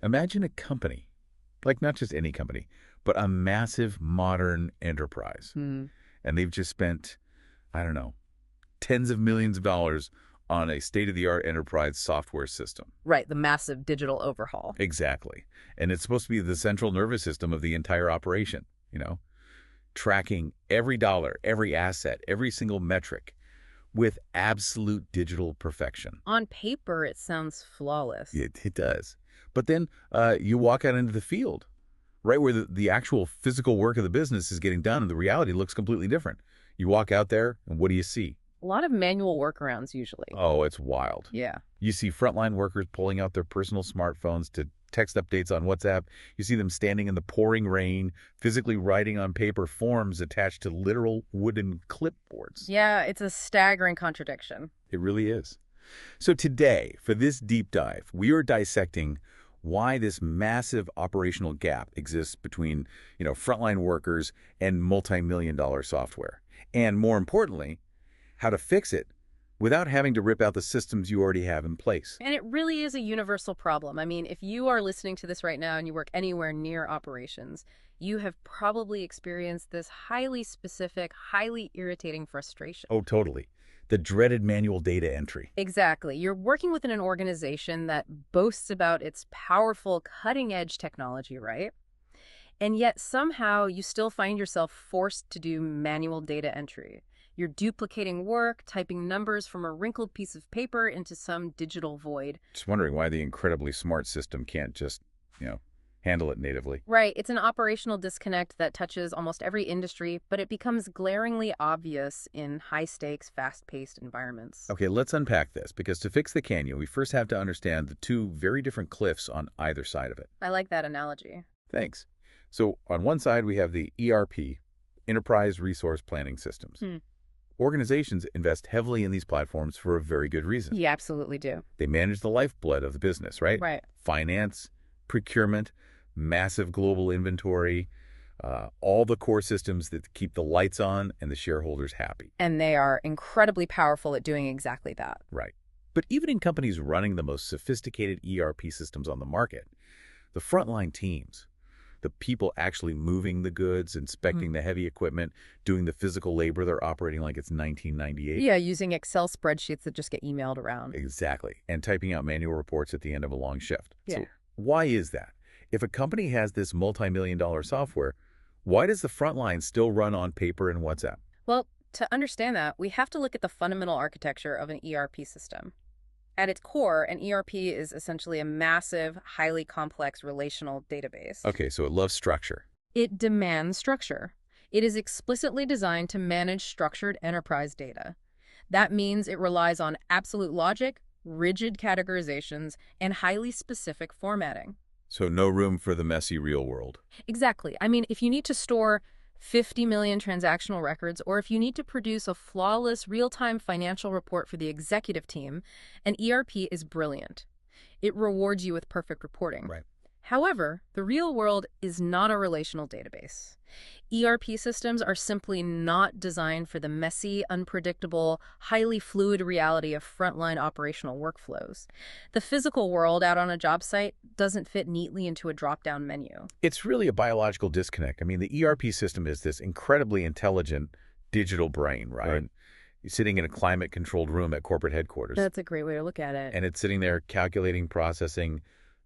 Imagine a company, like not just any company, but a massive modern enterprise. Hmm. And they've just spent, I don't know, tens of millions of dollars on a state-of-the-art enterprise software system. Right, the massive digital overhaul. Exactly. And it's supposed to be the central nervous system of the entire operation, you know, tracking every dollar, every asset, every single metric with absolute digital perfection. On paper, it sounds flawless. It does. But then you walk out into the field, right where the actual physical work of the business is getting done, and the reality looks completely different. You walk out there, and what do you see? A lot of manual workarounds usually. Oh, it's wild. Yeah. You see frontline workers pulling out their personal smartphones to text updates on WhatsApp. You see them standing in the pouring rain, physically writing on paper forms attached to literal wooden clipboards. Yeah, it's a staggering contradiction. It really is. So today, for this deep dive, we are dissecting why this massive operational gap exists between, frontline workers and multi-million-dollar software. And more importantly, how to fix it without having to rip out the systems you already have in place. And it really is a universal problem. I mean, if you are listening to this right now and you work anywhere near operations, you have probably experienced this highly specific, highly irritating frustration. Oh, totally. The dreaded manual data entry. Exactly. You're working within an organization that boasts about its powerful, cutting-edge technology, right? And yet somehow you still find yourself forced to do manual data entry. You're duplicating work, typing numbers from a wrinkled piece of paper into some digital void. Just wondering why the incredibly smart system can't just, handle it natively. Right. It's an operational disconnect that touches almost every industry, but it becomes glaringly obvious in high-stakes, fast-paced environments. Okay, let's unpack this, because to fix the canyon, we first have to understand the two very different cliffs on either side of it. I like that analogy. Thanks. So on one side, we have the ERP, Enterprise Resource Planning Systems. Organizations invest heavily in these platforms for a very good reason. You absolutely do. They manage the lifeblood of the business, right? Right. Finance, procurement, massive global inventory, all the core systems that keep the lights on and the shareholders happy. And they are incredibly powerful at doing exactly that. Right. But even in companies running the most sophisticated ERP systems on the market, the frontline teams, the people actually moving the goods, inspecting the heavy equipment, doing the physical labor, they're operating like it's 1998. Yeah, using Excel spreadsheets that just get emailed around. Exactly. And typing out manual reports at the end of a long shift. Yeah. So why is that? If a company has this multi-million-dollar software, why does the frontline still run on paper and WhatsApp? Well, to understand that, we have to look at the fundamental architecture of an ERP system. At its core, an ERP is essentially a massive, highly complex relational database. Okay, so it loves structure. It demands structure. It is explicitly designed to manage structured enterprise data. That means it relies on absolute logic, rigid categorizations, and highly specific formatting. So no room for the messy real world. Exactly. I mean, if you need to store 50 million transactional records, or if you need to produce a flawless real-time financial report for the executive team, an ERP is brilliant. It rewards you with perfect reporting. Right. However, the real world is not a relational database. ERP systems are simply not designed for the messy, unpredictable, highly fluid reality of frontline operational workflows. The physical world out on a job site doesn't fit neatly into a drop-down menu. It's really a biological disconnect. I mean, the ERP system is this incredibly intelligent digital brain, right? You're sitting in a climate-controlled room at corporate headquarters. That's a great way to look at it. And it's sitting there calculating, processing,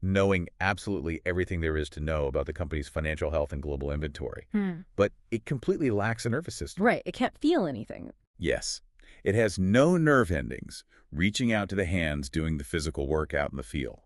knowing absolutely everything there is to know about the company's financial health and global inventory. But it completely lacks a nervous system. Right. It can't feel anything. Yes. It has no nerve endings reaching out to the hands doing the physical work out in the field.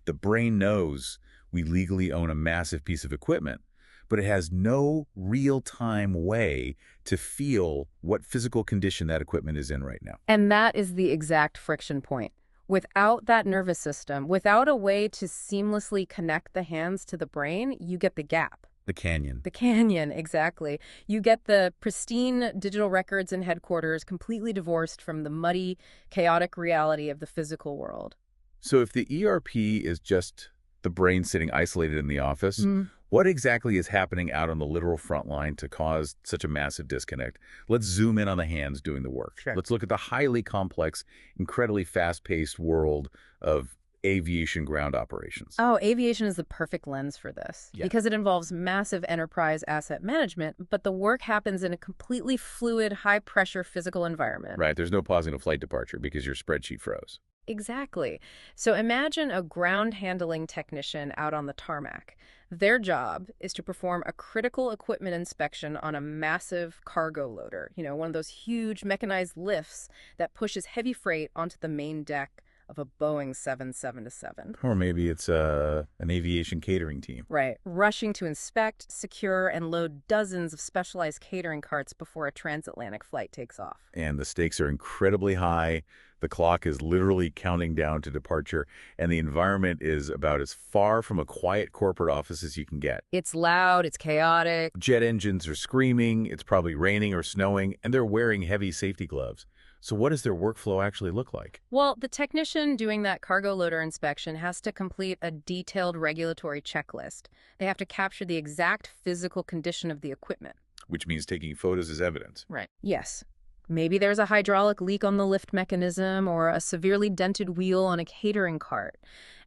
The brain knows we legally own a massive piece of equipment, but it has no real-time way to feel what physical condition that equipment is in right now. And that is the exact friction point. Without that nervous system, without a way to seamlessly connect the hands to the brain, you get the gap. The canyon. The canyon, exactly. You get the pristine digital records in headquarters completely divorced from the muddy, chaotic reality of the physical world. So if the ERP is just the brain sitting isolated in the office, what exactly is happening out on the literal front line to cause such a massive disconnect? Let's zoom in on the hands doing the work. Sure. Let's look at the highly complex, incredibly fast-paced world of aviation ground operations. Oh, aviation is the perfect lens for this Yeah. because it involves massive enterprise asset management, but the work happens in a completely fluid, high-pressure physical environment. Right, there's no pausing a flight departure because your spreadsheet froze. Exactly. So imagine a ground handling technician out on the tarmac. Their job is to perform a critical equipment inspection on a massive cargo loader, one of those huge mechanized lifts that pushes heavy freight onto the main deck of a Boeing 777. Or maybe it's an aviation catering team. Right, rushing to inspect, secure, and load dozens of specialized catering carts before a transatlantic flight takes off. And the stakes are incredibly high. The clock is literally counting down to departure, and the environment is about as far from a quiet corporate office as you can get. It's loud, it's chaotic. Jet engines are screaming, it's probably raining or snowing, and they're wearing heavy safety gloves. So what does their workflow actually look like? Well, the technician doing that cargo loader inspection has to complete a detailed regulatory checklist. They have to capture the exact physical condition of the equipment. Which means taking photos as evidence. Right. Yes. Maybe there's a hydraulic leak on the lift mechanism or a severely dented wheel on a catering cart.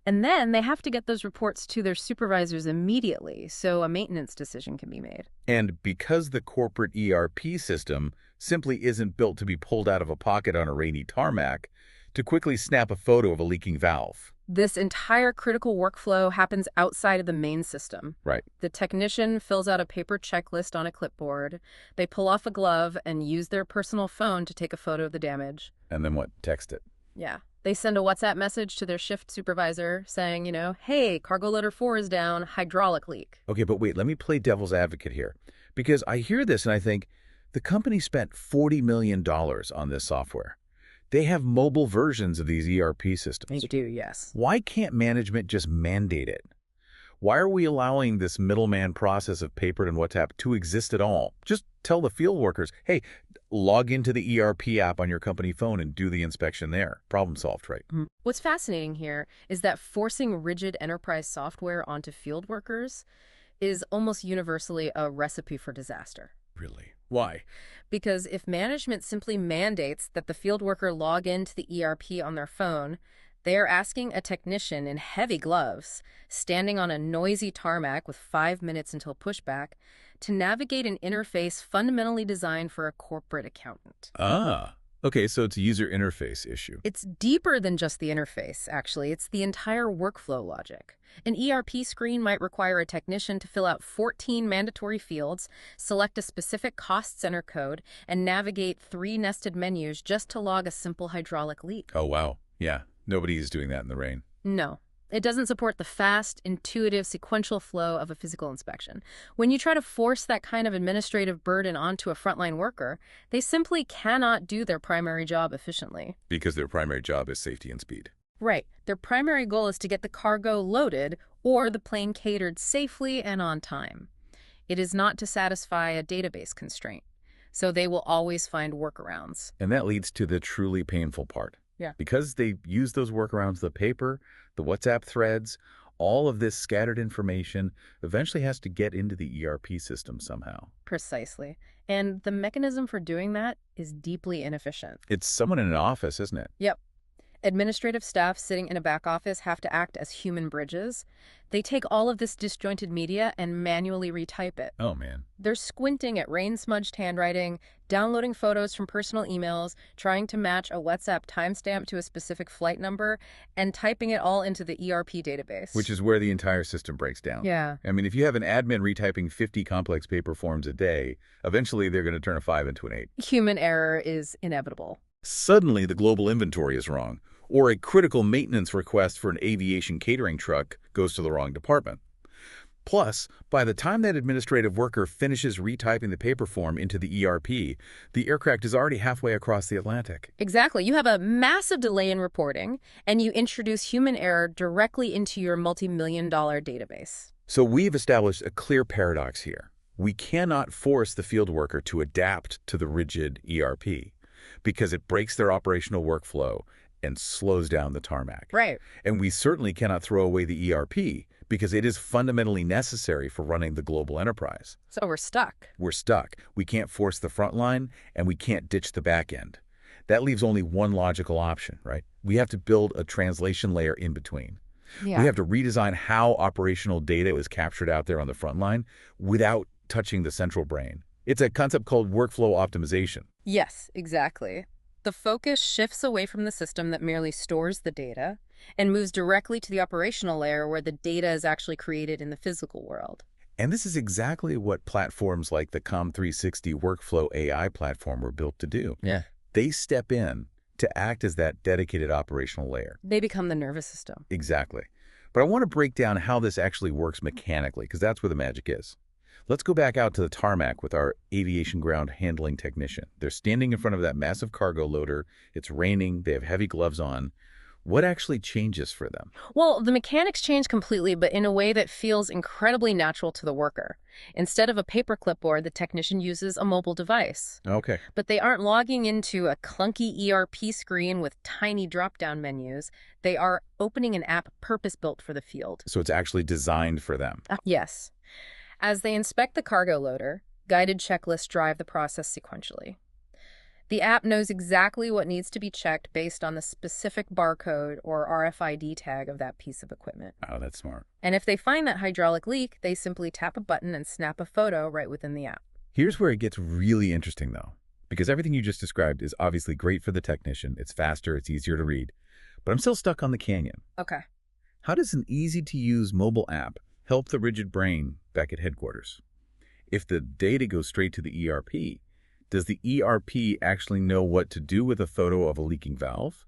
And then they have to get those reports to their supervisors immediately so a maintenance decision can be made. And because the corporate ERP system simply isn't built to be pulled out of a pocket on a rainy tarmac, to quickly snap a photo of a leaking valve. This entire critical workflow happens outside of the main system. Right. The technician fills out a paper checklist on a clipboard. They pull off a glove and use their personal phone to take a photo of the damage. And then what? Text it. Yeah. They send a WhatsApp message to their shift supervisor saying, hey, cargo loader 4 is down, hydraulic leak. Okay, but wait, let me play devil's advocate here. Because I hear this and I think, the company spent $40 million on this software. They have mobile versions of these ERP systems. You do, yes. Why can't management just mandate it? Why are we allowing this middleman process of paper and WhatsApp to exist at all? Just tell the field workers, hey, log into the ERP app on your company phone and do the inspection there. Problem solved, right? What's fascinating here is that forcing rigid enterprise software onto field workers is almost universally a recipe for disaster. Really? Why? Because if management simply mandates that the field worker log into the ERP on their phone, they are asking a technician in heavy gloves, standing on a noisy tarmac with 5 minutes until pushback, to navigate an interface fundamentally designed for a corporate accountant. Ah, okay, so it's a user interface issue. It's deeper than just the interface, actually. It's the entire workflow logic. An ERP screen might require a technician to fill out 14 mandatory fields, select a specific cost center code, and navigate 3 nested menus just to log a simple hydraulic leak. Oh, wow. Yeah, nobody is doing that in the rain. No. It doesn't support the fast, intuitive, sequential flow of a physical inspection. When you try to force that kind of administrative burden onto a frontline worker, they simply cannot do their primary job efficiently. Because their primary job is safety and speed. Right. Their primary goal is to get the cargo loaded or the plane catered safely and on time. It is not to satisfy a database constraint. So they will always find workarounds. And that leads to the truly painful part. Yeah. Because they use those workarounds, the paper, the WhatsApp threads, all of this scattered information eventually has to get into the ERP system somehow. Precisely. And the mechanism for doing that is deeply inefficient. It's someone in an office, isn't it? Yep. Administrative staff sitting in a back office have to act as human bridges. They take all of this disjointed media and manually retype it. Oh, man. They're squinting at rain-smudged handwriting, downloading photos from personal emails, trying to match a WhatsApp timestamp to a specific flight number, and typing it all into the ERP database. Which is where the entire system breaks down. Yeah. I mean, if you have an admin retyping 50 complex paper forms a day, eventually they're going to turn a 5 into an 8. Human error is inevitable. Suddenly, the global inventory is wrong, or a critical maintenance request for an aviation catering truck goes to the wrong department. Plus, by the time that administrative worker finishes retyping the paper form into the ERP, the aircraft is already halfway across the Atlantic. Exactly. You have a massive delay in reporting, and you introduce human error directly into your multi-million-dollar database. So we've established a clear paradox here. We cannot force the field worker to adapt to the rigid ERP because it breaks their operational workflow and slows down the tarmac. Right. And we certainly cannot throw away the ERP because it is fundamentally necessary for running the global enterprise. So we're stuck. We're stuck. We can't force the front line, and we can't ditch the back end. That leaves only one logical option, right? We have to build a translation layer in between. We Yeah. have to redesign how operational data is captured out there on the front line without touching the central brain. It's a concept called workflow optimization. Yes, exactly. The focus shifts away from the system that merely stores the data and moves directly to the operational layer where the data is actually created in the physical world. And this is exactly what platforms like the Comm360 Workflow AI platform were built to do. Yeah. They step in to act as that dedicated operational layer. They become the nervous system. Exactly. But I want to break down how this actually works mechanically, because that's where the magic is. Let's go back out to the tarmac with our aviation ground handling technician. They're standing in front of that massive cargo loader. It's raining. They have heavy gloves on. What actually changes for them? Well, the mechanics change completely, but in a way that feels incredibly natural to the worker. Instead of a paper clipboard, the technician uses a mobile device. Okay. But they aren't logging into a clunky ERP screen with tiny drop-down menus. They are opening an app purpose-built for the field. So it's actually designed for them. Yes. As they inspect the cargo loader, guided checklists drive the process sequentially. The app knows exactly what needs to be checked based on the specific barcode or RFID tag of that piece of equipment. Oh, that's smart. And if they find that hydraulic leak, they simply tap a button and snap a photo right within the app. Here's where it gets really interesting, though, because everything you just described is obviously great for the technician. It's faster, it's easier to read. But I'm still stuck on the canyon. Okay. How does an easy-to-use mobile app help the rigid brain back at headquarters? If the data goes straight to the ERP, does the ERP actually know what to do with a photo of a leaking valve?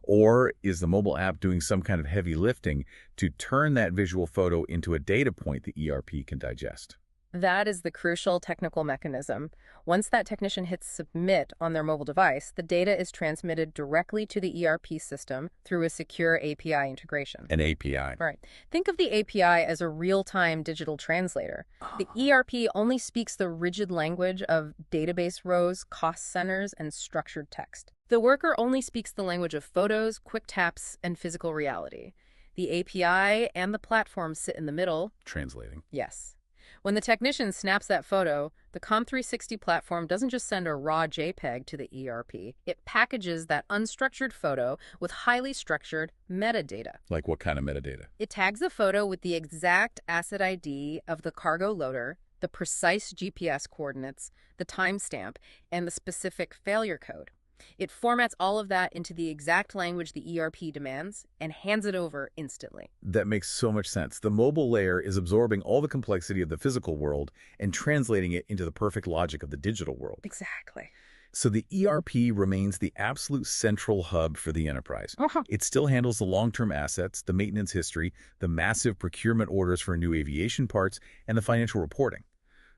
Or is the mobile app doing some kind of heavy lifting to turn that visual photo into a data point the ERP can digest? That is the crucial technical mechanism. Once that technician hits submit on their mobile device, the data is transmitted directly to the ERP system through a secure API integration. An API. Right. Think of the API as a real-time digital translator. The ERP only speaks the rigid language of database rows, cost centers, and structured text. The worker only speaks the language of photos, quick taps, and physical reality. The API and the platform sit in the middle. Translating. Yes. When the technician snaps that photo, the Comm360 platform doesn't just send a raw JPEG to the ERP. It packages that unstructured photo with highly structured metadata. Like what kind of metadata? It tags the photo with the exact asset ID of the cargo loader, the precise GPS coordinates, the timestamp, and the specific failure code. It formats all of that into the exact language the ERP demands and hands it over instantly. That makes so much sense. The mobile layer is absorbing all the complexity of the physical world and translating it into the perfect logic of the digital world. Exactly. So the ERP remains the absolute central hub for the enterprise. Uh-huh. It still handles the long-term assets, the maintenance history, the massive procurement orders for new aviation parts, and the financial reporting.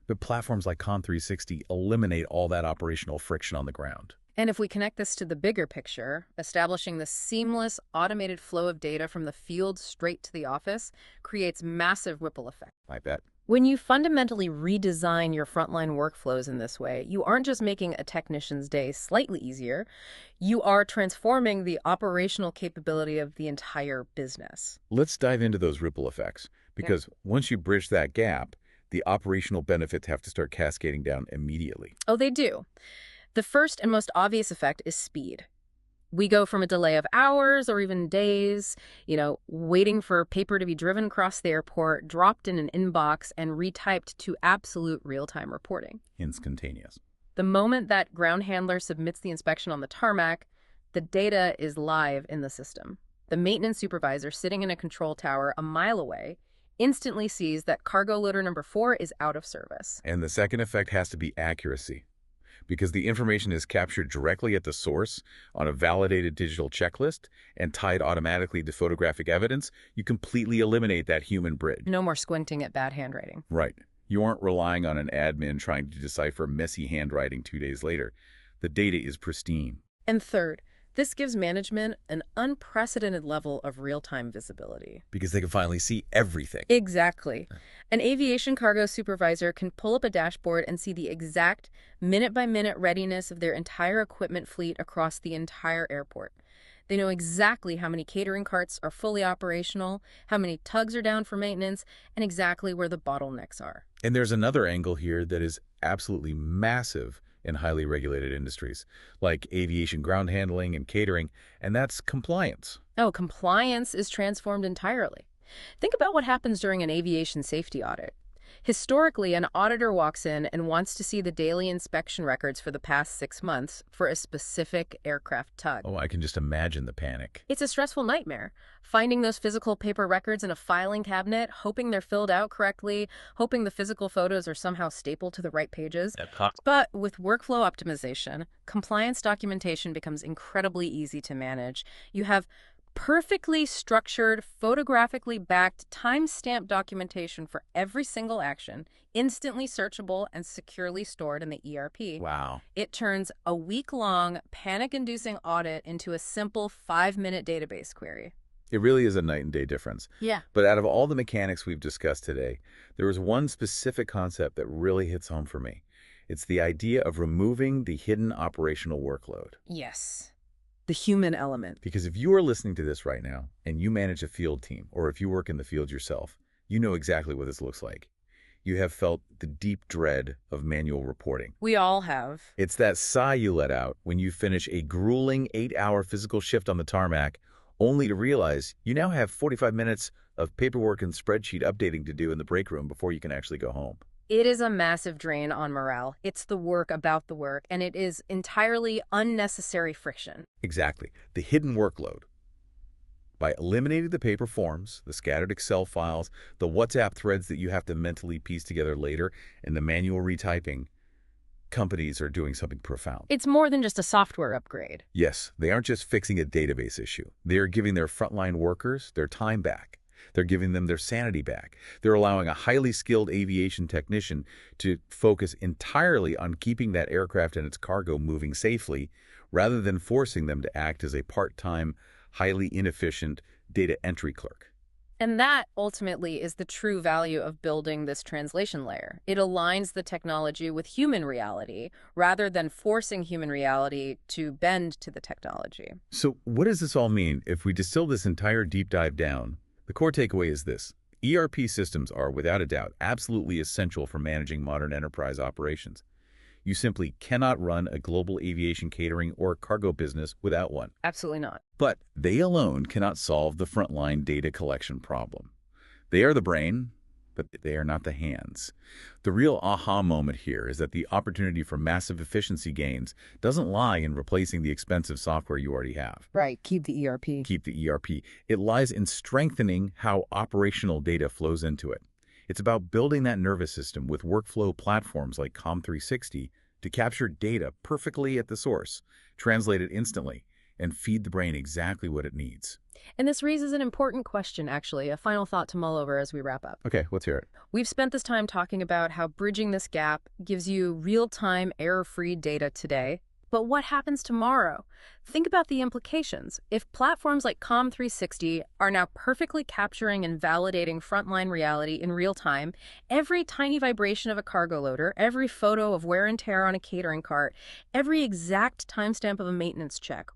But platforms like Comm360 eliminate all that operational friction on the ground. And if we connect this to the bigger picture, establishing the seamless, automated flow of data from the field straight to the office creates massive ripple effect. I bet. When you fundamentally redesign your frontline workflows in this way, you aren't just making a technician's day slightly easier, you are transforming the operational capability of the entire business. Let's dive into those ripple effects, because once you bridge that gap, the operational benefits have to start cascading down immediately. Oh, they do. The first and most obvious effect is speed. We go from a delay of hours or even days, waiting for paper to be driven across the airport, dropped in an inbox, and retyped to absolute real-time reporting. Instantaneous. The moment that ground handler submits the inspection on the tarmac, the data is live in the system. The maintenance supervisor sitting in a control tower a mile away instantly sees that cargo loader number 4 is out of service. And the second effect has to be accuracy, because the information is captured directly at the source on a validated digital checklist and tied automatically to photographic evidence. You completely eliminate that human bridge. No more squinting at bad handwriting. Right. You aren't relying on an admin trying to decipher messy handwriting 2 days later. The data is pristine. And third, this gives management an unprecedented level of real-time visibility. Because they can finally see everything. Exactly. An aviation cargo supervisor can pull up a dashboard and see the exact minute-by-minute readiness of their entire equipment fleet across the entire airport. They know exactly how many catering carts are fully operational, how many tugs are down for maintenance, and exactly where the bottlenecks are. And there's another angle here that is absolutely massive in highly regulated industries, like aviation ground handling and catering, and that's compliance. Oh, compliance is transformed entirely. Think about what happens during an aviation safety audit. Historically, an auditor walks in and wants to see the daily inspection records for the past 6 months for a specific aircraft tug. Oh, I can just imagine the panic. It's a stressful nightmare. Finding those physical paper records in a filing cabinet, hoping they're filled out correctly, hoping the physical photos are somehow stapled to the right pages. But with workflow optimization, compliance documentation becomes incredibly easy to manage. You have perfectly structured, photographically backed, time-stamped documentation for every single action, instantly searchable and securely stored in the ERP. Wow. It turns a week-long, panic-inducing audit into a simple 5-minute database query. It really is a night and day difference. Yeah. But out of all the mechanics we've discussed today, there was one specific concept that really hits home for me. It's the idea of removing the hidden operational workload. Yes. The human element. Because if you are listening to this right now and you manage a field team, or if you work in the field yourself, you know exactly what this looks like. You have felt the deep dread of manual reporting. We all have. It's that sigh you let out when you finish a grueling 8-hour physical shift on the tarmac, only to realize you now have 45 minutes of paperwork and spreadsheet updating to do in the break room before you can actually go home. It is a massive drain on morale. It's the work about the work, and it is entirely unnecessary friction. Exactly. The hidden workload. By eliminating the paper forms, the scattered Excel files, the WhatsApp threads that you have to mentally piece together later, and the manual retyping, companies are doing something profound. It's more than just a software upgrade. Yes, they aren't just fixing a database issue. They are giving their frontline workers their time back. They're giving them their sanity back. They're allowing a highly skilled aviation technician to focus entirely on keeping that aircraft and its cargo moving safely, rather than forcing them to act as a part-time, highly inefficient data entry clerk. And that, ultimately, is the true value of building this translation layer. It aligns the technology with human reality, rather than forcing human reality to bend to the technology. So what does this all mean if we distill this entire deep dive down? The core takeaway is this. ERP systems are, without a doubt, absolutely essential for managing modern enterprise operations. You simply cannot run a global aviation catering or cargo business without one. Absolutely not. But they alone cannot solve the frontline data collection problem. They are the brain, but they are not the hands. The real aha moment here is that the opportunity for massive efficiency gains doesn't lie in replacing the expensive software you already have. Right, keep the ERP. Keep the ERP. It lies in strengthening how operational data flows into it. It's about building that nervous system with workflow platforms like Comm360 to capture data perfectly at the source, translate it instantly, and feed the brain exactly what it needs. And this raises an important question, actually, a final thought to mull over as we wrap up. Okay, let's hear it. We've spent this time talking about how bridging this gap gives you real-time, error-free data today. But what happens tomorrow? Think about the implications. If platforms like Comm360 are now perfectly capturing and validating frontline reality in real time, every tiny vibration of a cargo loader, every photo of wear and tear on a catering cart, every exact timestamp of a maintenance check,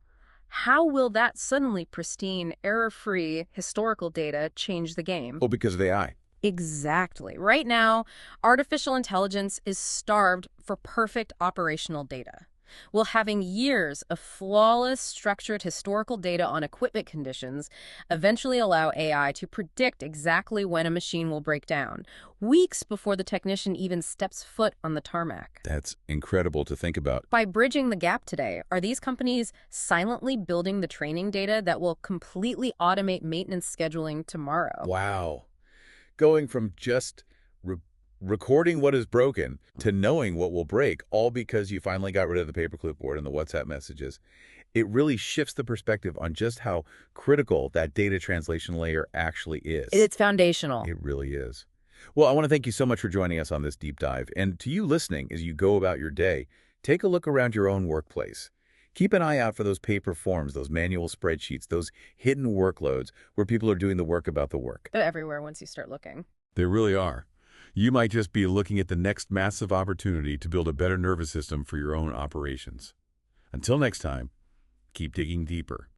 how will that suddenly pristine, error-free historical data change the game? Oh, because of AI. Exactly. Right now, artificial intelligence is starved for perfect operational data. Will having years of flawless, structured historical data on equipment conditions eventually allow AI to predict exactly when a machine will break down, weeks before the technician even steps foot on the tarmac? That's incredible to think about. By bridging the gap today, are these companies silently building the training data that will completely automate maintenance scheduling tomorrow? Wow. Going from just recording what is broken to knowing what will break, all because you finally got rid of the paper clipboard and the WhatsApp messages. It really shifts the perspective on just how critical that data translation layer actually is. It's foundational. It really is. Well, I want to thank you so much for joining us on this deep dive. And to you listening, as you go about your day, take a look around your own workplace. Keep an eye out for those paper forms, those manual spreadsheets, those hidden workloads where people are doing the work about the work. They're everywhere once you start looking. They really are. You might just be looking at the next massive opportunity to build a better nervous system for your own operations. Until next time, keep digging deeper.